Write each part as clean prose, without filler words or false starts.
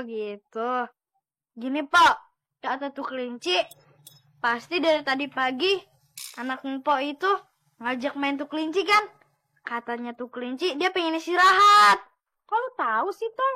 gitu. Gini, Pak. Kata tuh kelinci, pasti dari tadi pagi anak Mpok itu ngajak main tuh kelinci kan? Katanya tuh kelinci dia pengen istirahat. Kok lu tahu sih, Tong?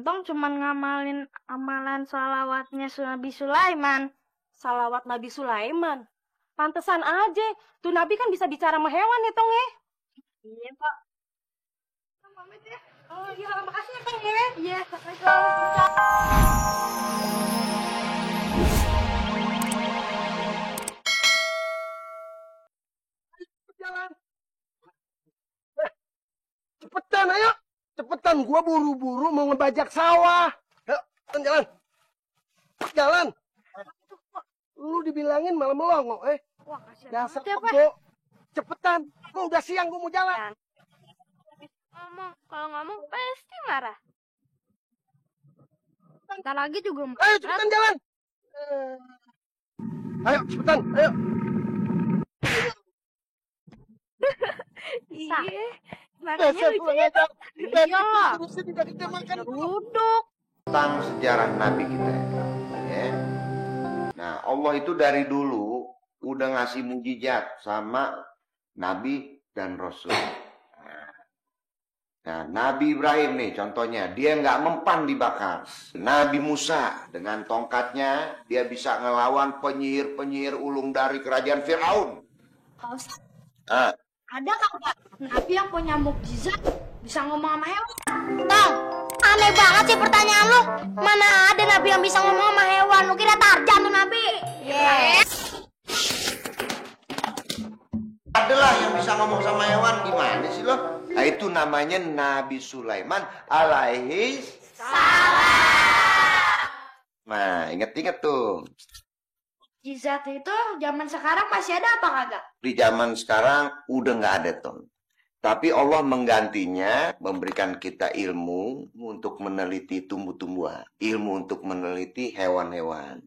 Tong cuman ngamalin amalan salawatnya Nabi Sulaiman. Salawat Nabi Sulaiman? Pantesan aja. Tuh Nabi kan bisa bicara sama hewan ya, Tong ya? Iya, Pak. Tong pamit ya. Oh iya, makasih ya, Tong ya. Iya, Assalamualaikum. Jalan. Cepetan, ayo. Cepetan, gua buru-buru mau ngebajak sawah. Ayo, cepetan jalan. Jalan. Lu dibilangin malah melongo, Wah, kasihan Dasar banget ya, Pak. pego. Cepetan. Gua udah siang, gua mau jalan. Kalau ngomong pasti marah. Bentar lagi juga marah. Ayo, cepetan jalan. Ayo, cepetan. Ayo. Iya. Makanya lucu ya, Pak. Iyalah. Duduk. Tentang sejarah Nabi kita ya. Nah, Allah itu dari dulu udah ngasih mujizat sama Nabi dan Rasul. Nah, Nabi Ibrahim nih contohnya, dia nggak mempan dibakar. Nabi Musa dengan tongkatnya dia bisa ngelawan penyihir-penyihir ulung dari kerajaan Firaun. Pak Ustaz, Ah, ada kagak Nabi yang punya mukjizat bisa ngomong sama hewan? Tong, aneh banget sih pertanyaan lu. Mana ada Nabi yang bisa ngomong sama hewan? Lu kira Tarjan tuh Nabi? Yes. adalah yang bisa ngomong sama hewan, gimana sih lo? Nah, itu namanya Nabi Sulaiman alaihi salam. Nah, inget-inget tuh. Mukjizat itu zaman sekarang masih ada apa kagak? Di zaman sekarang udah nggak ada, Tom. Tapi Allah menggantinya, memberikan kita ilmu untuk meneliti tumbuh-tumbuhan, ilmu untuk meneliti hewan-hewan.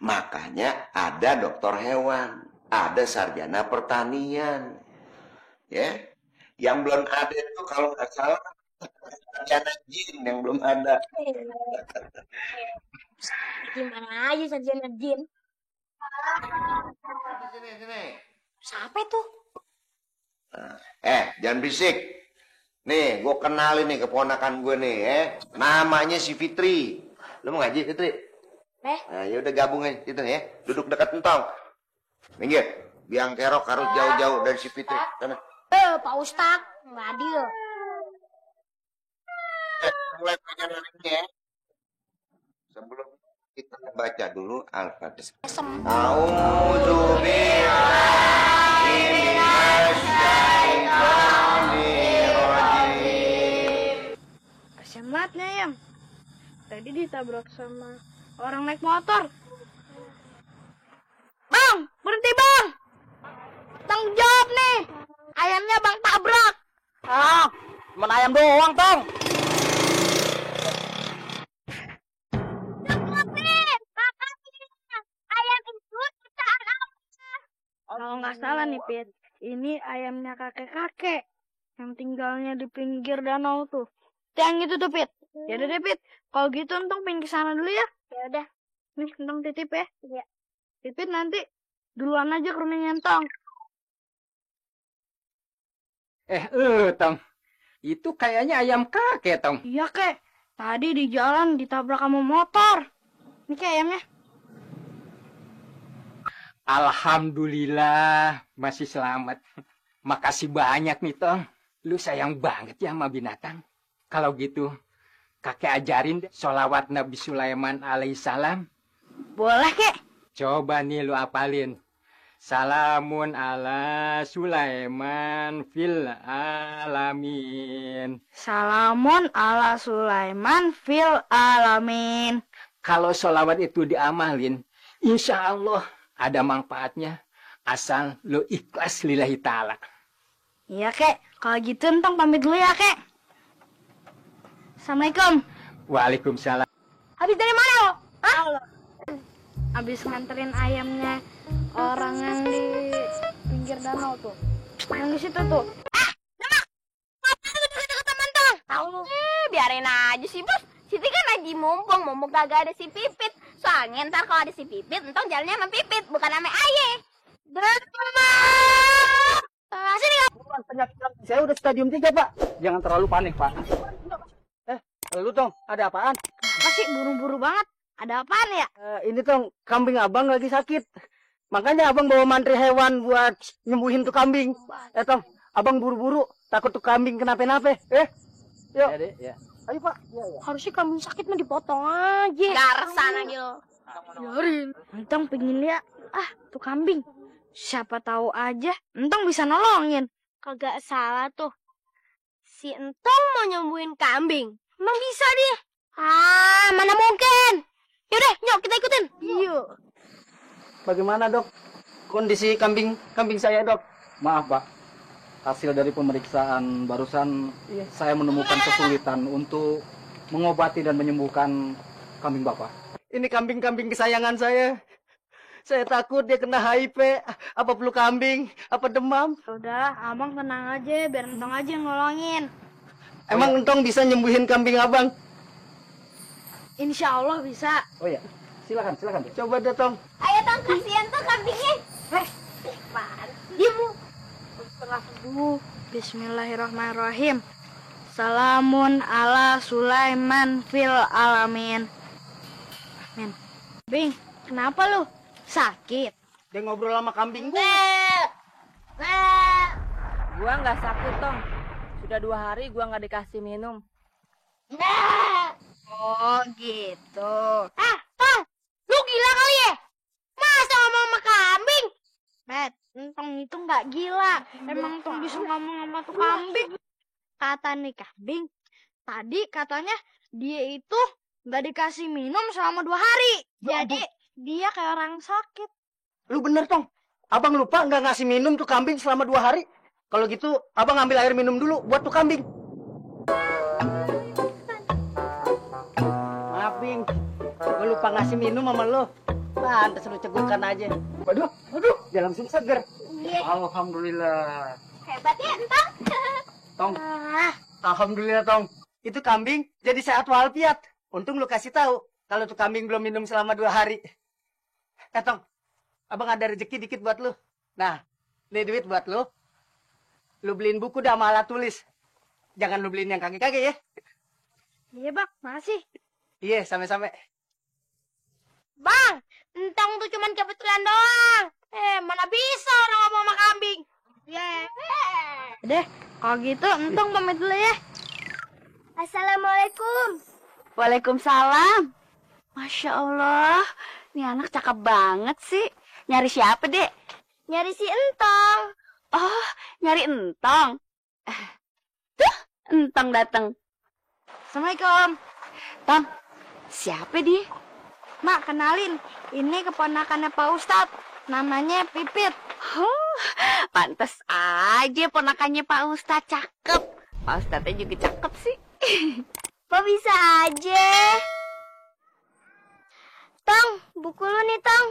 Makanya ada dokter hewan, ada sarjana pertanian. Ya, yang belum ada itu kalau nggak salah sarjana jin yang belum ada. Gimana aja sarjana jin? Sini. Siapa itu? Jangan berisik. Nih, gue kenalin nih keponakan gue nih, namanya si Fitri. Lu mau ngaji, Fitri? Nah, ya udah gabung aja gitu ya. Duduk dekat entong. Minggir. Biang kerok harus jauh-jauh dari si Fitri. Sana. Pak Ustadz, nggak adil. Mulai perjalanannya ya. Sebelum kita baca dulu Al-Fatihah. A'udzu billahi minasyaitonir rajim. Kasian banget nih, Yang. Tadi ditabrak sama orang naik motor. Bang, berhenti bang. Tanggung jawab nih. Ayamnya bang tabrak. Cuman ayam doang, Tong. Kalau nggak salah nih, Pit, ini ayamnya kakek-kakek yang tinggalnya di pinggir danau tuh. Yang itu tuh, Pit. Ya udah deh, Pit. Kalau gitu, Entong pengen ke sana dulu ya. Ya udah. Nih, Entong titip ya. Iya. Pit nanti duluan aja ke rumahnya Entong. Tong. Itu kayaknya ayam kakek, Tong. Iya, Kek. Tadi di jalan ditabrak sama motor. Ini Kek ayamnya. Alhamdulillah masih selamat. Makasih banyak nih, Tong. Lu sayang banget ya sama binatang. Kalau gitu, kakek ajarin deh sholawat Nabi Sulaiman alaihissalam. Boleh, Kek. Coba nih lu apalin. Salamun ala Sulaiman fil alamin. Salamun ala Sulaiman fil alamin. Kalau sholawat itu diamalin, insya Allah ada manfaatnya. Asal lu ikhlas lillahi ta'ala. Iya, Kek. Kalau gitu, Entong pamit dulu ya, Kek. Assalamualaikum. Waalaikumsalam. Habis dari mana lo? Hah? Habis nganterin ayamnya orang yang di pinggir danau tuh. Yang di situ tuh. Demak! Ngapain lu deket-deket sama Entong? Tahu lu. Biarin aja sih, Bos. Siti kan lagi mumpung kagak ada si Pipit. Soalnya ntar kalau ada si Pipit, entong jalannya sama Pipit, bukan sama Aye. Sini Buruan, penyakit lambung saya udah stadium 3, Pak. Jangan terlalu panik, Pak. Lu Tong, ada apaan? Masih buru-buru banget. Ada apaan ya? Ini Tong, kambing abang lagi sakit. Makanya abang bawa mantri hewan buat nyembuhin tuh kambing. Tong, abang buru-buru, takut tuh kambing kenapa-napa. Yuk. Ya, Dek, ya. Ayo, Pak. Harusnya kambing sakit mah dipotong aja. Garesan aja lo. Biarin. Entong pengen lihat. Tuh kambing. Siapa tahu aja. Entong bisa nolongin. Kagak salah tuh. Si Entong mau nyembuhin kambing. Emang bisa dia? Mana mungkin. Yaudah, yuk kita ikutin. Yuk. Bagaimana, Dok? Kondisi kambing saya, Dok? Maaf, Pak. Hasil dari pemeriksaan barusan saya menemukan kesulitan untuk mengobati dan menyembuhkan kambing Bapak. Ini kambing-kambing kesayangan saya. Saya takut dia kena HIV, apa flu kambing, apa demam. Udah, abang tenang aja. Biar entong aja yang nolongin. Emang Entong bisa nyembuhin kambing abang? Insya Allah bisa. Oh ya, silakan. Dek. Coba deh, Tong. Ayo Tong, kasihan tuh kambingnya. Diam. Bismillahirrahmanirrahim. Salamun ala Sulaiman fil alamin. Amin. Bing, kenapa lu? Sakit? Dia ngobrol sama kambing gua. Gua nggak sakit, Tong. Sudah 2 hari gua nggak dikasih minum. Oh gitu. Tong, lu gila kali ya? Masa ngomong sama kambing? Bet, entong itu nggak gila. Emang entong bisa ngomong sama tuh kambing. Kata nih kambing, tadi katanya dia itu nggak dikasih minum selama 2 hari. Jadi dia kayak orang sakit. Lu bener, Tong. Abang lupa nggak ngasih minum tuh kambing selama 2 hari. Kalau gitu, abang ambil air minum dulu buat tuh kambing. Maaf, Bing. Gue lupa ngasih minum sama lu. Pantes lu cegukan aja. Waduh, dia langsung seger. Alhamdulillah. Hebat ya, Entong. Tong. Alhamdulillah, Tong. Itu kambing jadi sehat walafiat. Untung lu kasih tahu kalau tuh kambing belum minum selama 2 hari. Tong, abang ada rezeki dikit buat lu. Nah, ini duit buat lu. Lu beliin buku dah sama alat tulis. Jangan lu beliin yang kaki-kaki ya. Iya bang, makasih. Iya, sama-sama. Bang, Entong tuh cuman kebetulan doang. Mana bisa orang ngomong sama kambing. Deh, kalau gitu entong pamit dulu ya. Assalamualaikum. Waalaikumsalam. Masya Allah, ini anak cakep banget sih. Nyari siapa, Dek? Nyari si Entong. Oh, nyari entong. Tuh, entong datang. Assalamualaikum. Tong, siapa dia? Mak, kenalin. Ini keponakannya Pak Ustadz. Namanya Pipit. Oh, pantes aja ponakannya Pak Ustadz cakep. Pak Ustadznya juga cakep sih. Kok bisa aja? Tong, buku lu nih, Tong.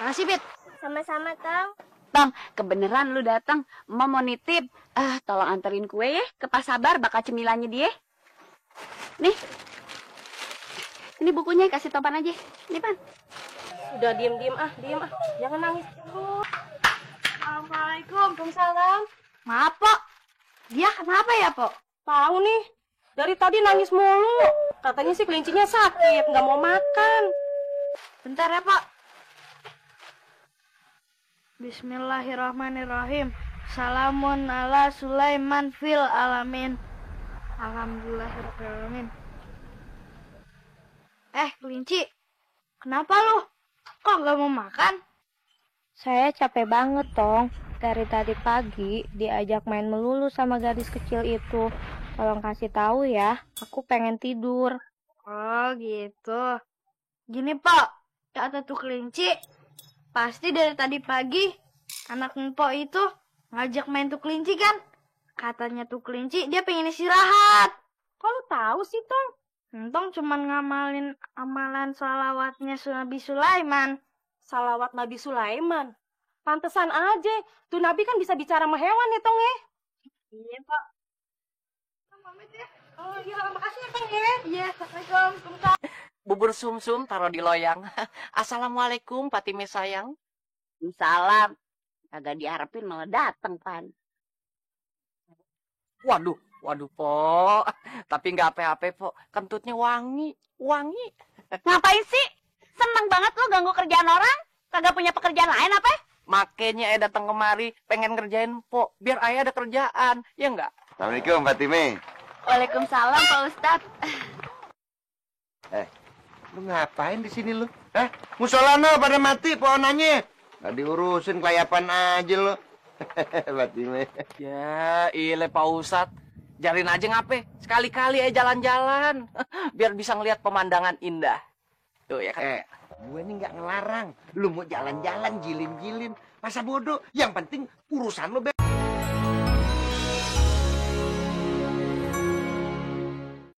Makasih, Pit. Sama-sama, Tong. Tong, kebeneran lu datang. Emak mau nitip. Tolong anterin kue ya ke Pak Sabar, bakal cemilannya dia. Nih. Ini bukunya, kasih topan aja. Nih, Pan. Udah diem ah. Jangan nangis. Assalamualaikum. Waalaikumsalam. Maaf, Pok. Dia kenapa ya, Pok? Tahu nih. Dari tadi nangis mulu. Katanya sih kelincinya sakit, nggak mau makan. Bentar ya, Pak. Bismillahirrahmanirrahim. Salamun ala Sulaiman fil alamin. Alhamdulillahirrahmanirrahim. Kelinci. Kenapa lu? Kok gak mau makan? Saya capek banget, Tong. Dari tadi pagi diajak main melulu sama gadis kecil itu. Tolong kasih tahu ya, aku pengen tidur. Oh gitu. Gini Pak, kata tuh kelinci, pasti dari tadi pagi anak Mpok itu ngajak main tuh kelinci kan? Katanya tuh kelinci dia pengen istirahat. Kok lu tahu sih, Tong? Entong cuman ngamalin amalan salawatnya Nabi Sulaiman. Salawat Nabi Sulaiman. Pantesan aja, tuh Nabi kan bisa bicara sama hewan ya, Tong ya? Iya Pak. Pamit ya. Oh iya, makasih ya Bang ya. Iya, assalamualaikum. Bubur sumsum taruh di loyang. Assalamualaikum, Patime sayang. Salam. Kagak diharapin malah dateng, Pan. Waduh, Po. Tapi nggak apa-apa, Po. Kentutnya wangi. Ngapain sih? Seneng banget lo ganggu kerjaan orang? Kagak punya pekerjaan lain apa? Makanya datang kemari pengen ngerjain Po. Biar ayah ada kerjaan, ya nggak? Assalamualaikum, Fatime. Waalaikumsalam, Pak Ustadz. Lu ngapain di sini lu? Musolana pada mati pohonannya. Gak diurusin kelayapan aja lu. Fatime. Ya, ile Pak Ustadz. Jalin aja ngape? Sekali-kali aja jalan-jalan. Biar bisa ngeliat pemandangan indah. Tuh ya kan? Gue ini nggak ngelarang. Lu mau jalan-jalan, jilin-jilin. Masa bodoh? Yang penting urusan lu